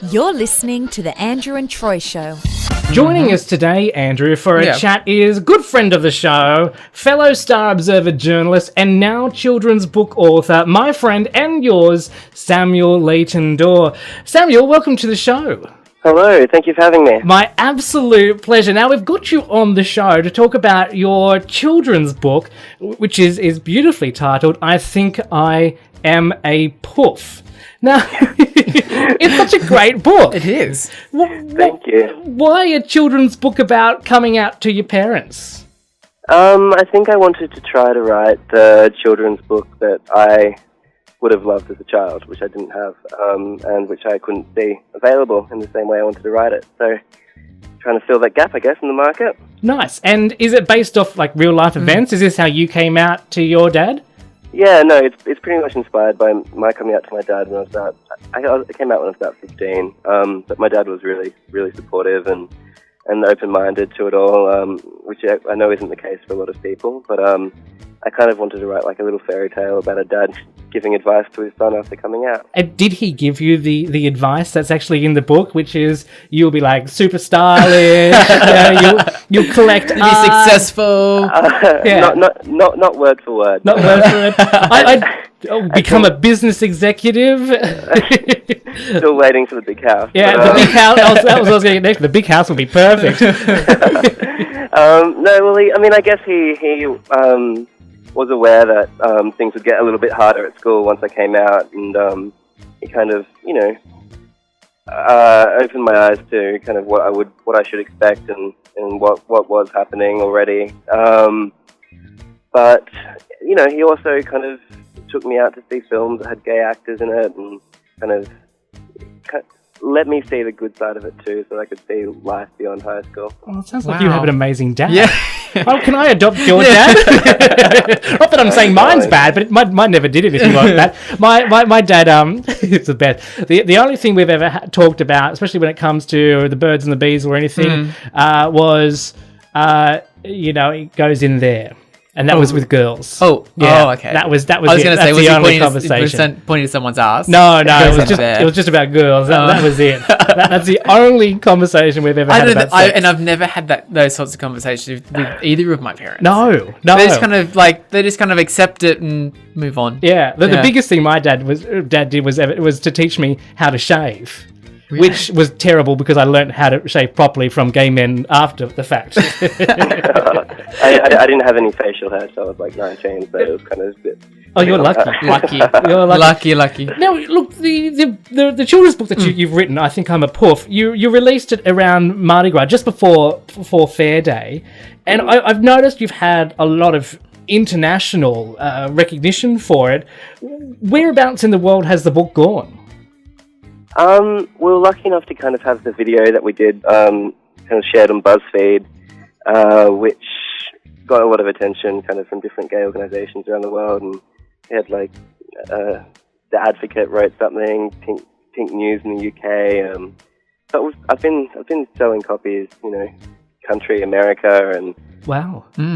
You're listening to The Andrew and Troy Show. Joining us today, Andrew, for a chat is good friend of the show, fellow Star Observer journalist, and now children's book author, my friend and yours, Samuel Leighton-Dore. Samuel, welcome to the show. Hello, thank you for having me. My absolute pleasure. Now, we've got you on the show to talk about your children's book, which is beautifully titled, I Think I Am a Poof. Now, it's such a great book. It is. Thank you. Why a children's book about coming out to your parents? I think I wanted to try to write the children's book that I would have loved as a child, which I didn't have, and which I couldn't see available in the same way I wanted to write it. So, trying to fill that gap, I guess, in the market. Nice. And is it based off, like, real-life events? Is this how you came out to your dad? Yeah, no, it's pretty much inspired by my coming out to my dad when I was about... I came out when I was about 15, but my dad was really, really supportive and open-minded to it all, which I know isn't the case for a lot of people, but I kind of wanted to write like a little fairy tale about a dad giving advice to his son after coming out. And did he give you the advice that's actually in the book, which is you'll be like super stylish, you'll collect be successful? Not word for word. Not word for word. I'll become a business executive. Still waiting for the big house. Yeah, the big house. That was what I was going to get next. The big house would be perfect. I guess he was aware that things would get a little bit harder at school once I came out, and he kind of, opened my eyes to kind of what I should expect and what was happening already. But he also kind of took me out to see films that had gay actors in it, and kind of let me see the good side of it too, so I could see life beyond high school. Well, it sounds like you have an amazing dad. Yeah. Oh, can I adopt your dad? Not that I'm saying mine's bad, but mine never did anything like that. My dad, it's the best. The only thing we've ever talked about, especially when it comes to the birds and the bees or anything, was, it goes in there. And that was with girls. Okay. That was I was going to say, was the he only conversation. pointing to someone's ass? No, it was just about girls. That was it. That's the only conversation we've ever had about sex. And I've never had those sorts of conversations with either of my parents. No. They just kind of accept it and move on. Yeah. The biggest thing my dad did was to teach me how to shave. Really? Which was terrible because I learned how to shave properly from gay men after the fact. I didn't have any facial hair, so I was like 19, so it was kind of a bit... Oh, you're lucky. You're lucky. Now, look, the children's book that you've written, I Think I'm a Poof, you released it around Mardi Gras, just before Fair Day, and I've noticed you've had a lot of international recognition for it. Whereabouts in the world has the book gone? We were lucky enough to kind of have the video that we did kind of shared on BuzzFeed, which got a lot of attention kind of from different gay organisations around the world, and we had like The Advocate wrote something, Pink News in the UK. So I've been selling copies, country America and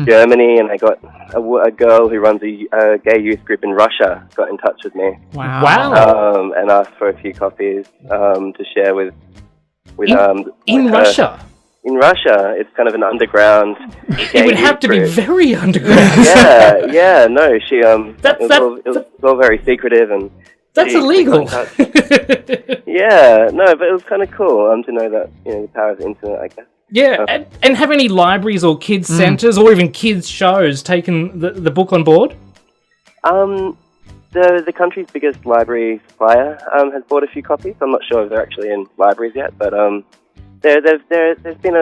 Germany, and I got a girl who runs a gay youth group in Russia got in touch with me. Wow. And asked for a few copies to share with Russia. In Russia, it's kind of an underground. It would have to be very underground. No, she it was all very secretive, and that's illegal. But it was kind of cool to know that the power of the internet, I guess. Yeah, and have any libraries or kids centres or even kids shows taken the book on board? The country's biggest library supplier has bought a few copies. I'm not sure if they're actually in libraries yet, but there's been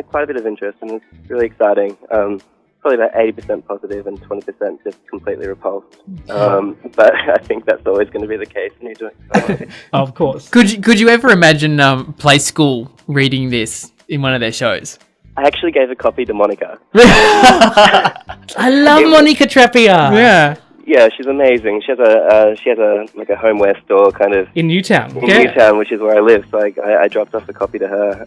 quite a bit of interest, and it's really exciting. Probably about 80% positive and 20% just completely repulsed. But I think that's always going to be the case when you're doing something. Of course. Could you ever imagine Play School reading this in one of their shows? I actually gave a copy to Monica. I love Monica Trappier. Yeah. Yeah, she's amazing. She has a homeware store kind of in Newtown. Newtown, which is where I live. So I dropped off a copy to her.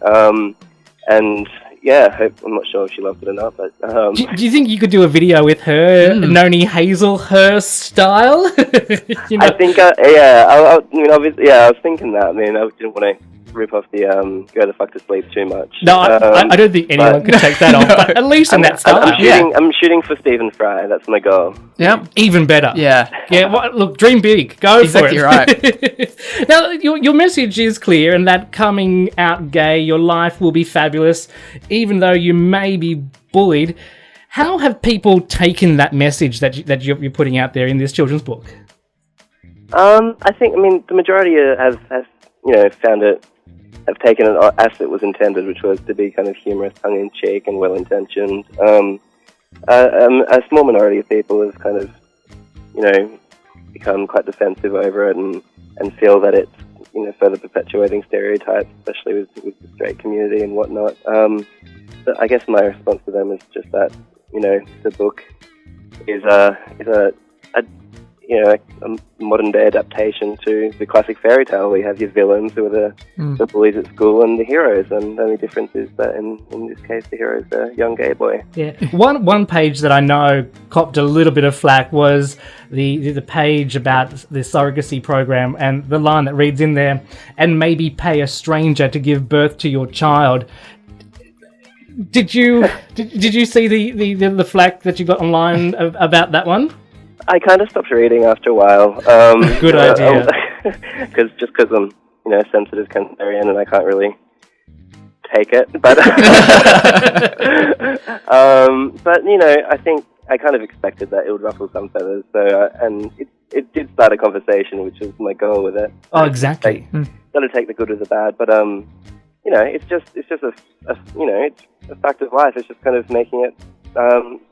And I'm not sure if she loved it or not, but Do you think you could do a video with her, Noni Hazelhurst style? You know? I think, I mean, obviously, I was thinking that. I mean, I didn't want to rip off the go the fuck to sleep too much. No, I don't think anyone could take that off, but at least in that style. I'm shooting for Stephen Fry. That's my goal. Yeah. Even better. Yeah. Yeah, look, dream big. Go exactly for it. Right. Now, your message is clear, and that coming out gay, your life will be fabulous, even though you may be bullied. How have people taken that message that you're putting out there in this children's book? I think, the majority has found it, have taken it as it was intended, which was to be kind of humorous, tongue-in-cheek, and well-intentioned. A small minority of people have kind of, become quite defensive over it and feel that it's, further perpetuating stereotypes, especially with the straight community and whatnot. But I guess my response to them is just that, the book is a modern day adaptation to the classic fairy tale. We have your villains who are the bullies at school and the heroes, and the only difference is that in this case the hero is a young gay boy. Yeah. One page that I know copped a little bit of flack was the page about the surrogacy program, and the line that reads in there, "And maybe pay a stranger to give birth to your child." Did you see the flack that you got online about that one? I kind of stopped reading after a while. Good idea. Because I'm, a sensitive Cancerian and I can't really take it. But, I think I kind of expected that it would ruffle some feathers. So, and it did start a conversation, which was my goal with it. Oh, exactly. Got to take the good with the bad, but it's just a fact of life. It's just kind of making it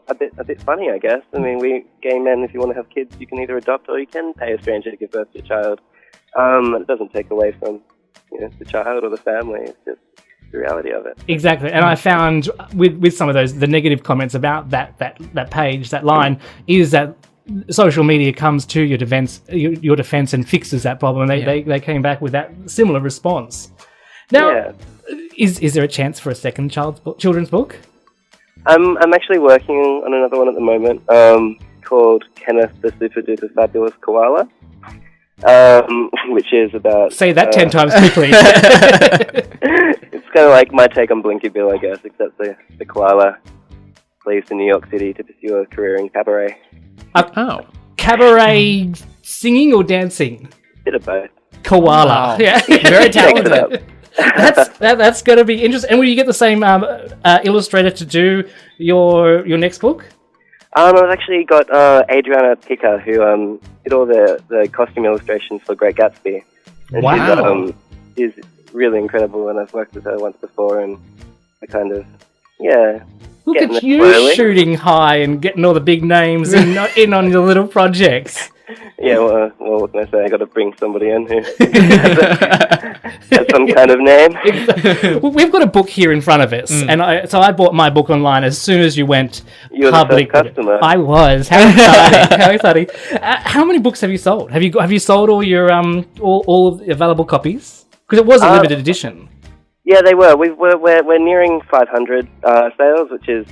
a bit funny, I guess. I mean, we gay men, if you want to have kids, you can either adopt or you can pay a stranger to give birth to a child. It doesn't take away from the child or the family. It's just the reality of it. Exactly. And I found with some of the negative comments about that page, that line, is that social media comes to your defense and fixes that problem. They came back with that similar response. Now, is there a chance for a second children's book? I'm actually working on another one at the moment called Kenneth the Super Duper Fabulous Koala, which is about... Say that 10 times quickly. It's kind of like my take on Blinky Bill, I guess, except the koala leaves to New York City to pursue a career in cabaret. Cabaret singing or dancing? Bit of both. Koala. Wow. Yeah. Very talented. That's going to be interesting. And will you get the same illustrator to do your next book? I've actually got Adriana Picker, who did all the costume illustrations for Great Gatsby. And wow. She's really incredible, and I've worked with her once before, and I kind of, Look at you shooting high and getting all the big names in on your little projects. Yeah, well, what can I say? I got to bring somebody in who has some kind of name. Well, we've got a book here in front of us, and I bought my book online as soon as you went You're public. The first customer. I was. How exciting! How exciting! How many books have you sold? Have you sold all your all of the available copies? Because it was a limited edition. Yeah, they were. We're nearing 500 sales, which is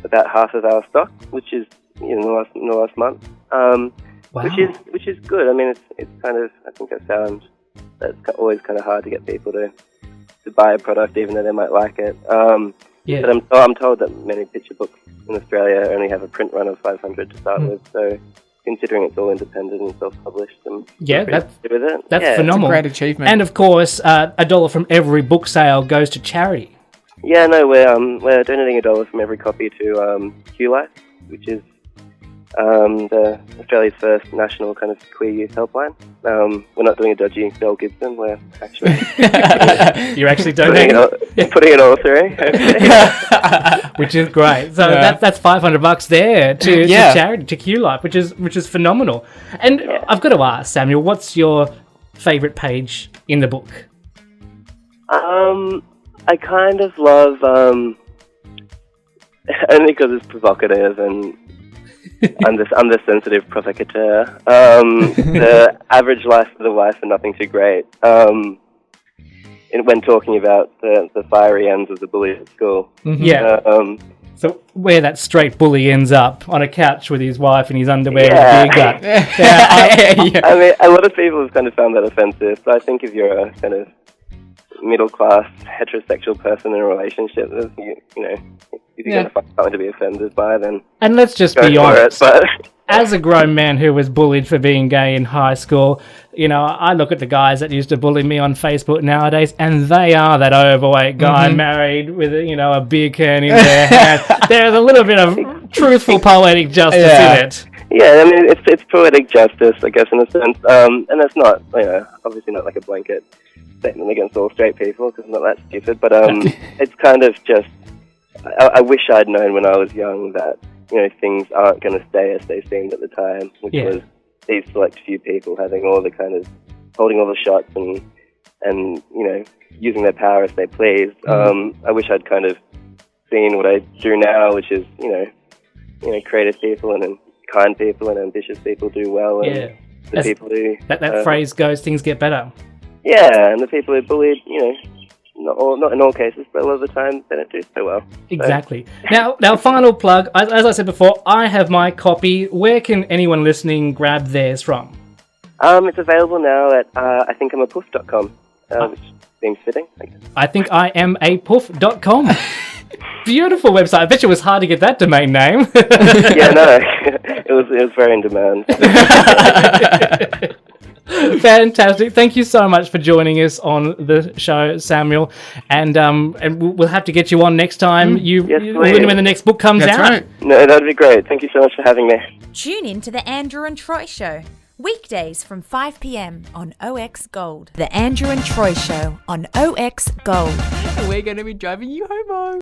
about half of our stock, which is in the last month. Wow. Which is good. I mean, it's kind of, I think I found that it's always kind of hard to get people to buy a product even though they might like it. But I'm told that many picture books in Australia only have a print run of 500 to start with. So considering it's all independent and self-published, that's phenomenal. It's a great achievement. And of course, $1 from every book sale goes to charity. Yeah, no, we're donating $1 from every copy to QLife, which is the Australia's first national kind of queer youth helpline. We're not doing a dodgy Mel Gibson. We're actually you're actually donating, putting it all through, which is great. So that's $500 there to charity, to QLife, which is phenomenal. And I've got to ask, Samuel, what's your favourite page in the book? I kind of love only because it's provocative and. I'm the sensitive provocateur. The average life of the wife and nothing too great. when talking about the fiery ends of the bully at school. Yeah. So where that straight bully ends up on a couch with his wife in his underwear with a beer gut. I mean, a lot of people have kind of found that offensive, but I think if you're a kind of middle-class heterosexual person in a relationship, you know, if you're going to find something to be offended by, then and let's just go be for honest. it, but as a grown man who was bullied for being gay in high school, you know, I look at the guys that used to bully me on Facebook nowadays, and they are that overweight guy married with, you know, a beer can in their hand. There's a little bit of truthful poetic justice in it. Yeah, I mean, it's poetic justice, I guess, in a sense, and that's not, you know, obviously not like a blanket statement against all straight people, because I'm not that stupid, but it's kind of just, I wish I'd known when I was young that, you know, things aren't going to stay as they seemed at the time, which was these select few people having all the kind of, holding all the shots and you know, using their power as they pleased. I wish I'd kind of seen what I do now, which is, you know, creative people and kind people and ambitious people do well, and the people who... That phrase goes, things get better. Yeah, and the people who bullied, you know, not in all cases, but a lot of the time they don't do so well. Exactly. So. Now, final plug. As I said before, I have my copy. Where can anyone listening grab theirs from? It's available now at ithinkimapuff.com, which seems fitting, I guess. ithinkiamapuff.com. Beautiful website. I bet you it was hard to get that domain name. Yeah, no, it was very in demand. Fantastic. Thank you so much for joining us on the show, Samuel. And we'll have to get you on next time when the next book comes out. Right. No, that'd be great. Thank you so much for having me. Tune in to The Andrew and Troy Show, weekdays from 5 p.m. on OX Gold. The Andrew and Troy Show on OX Gold. We're going to be driving you home.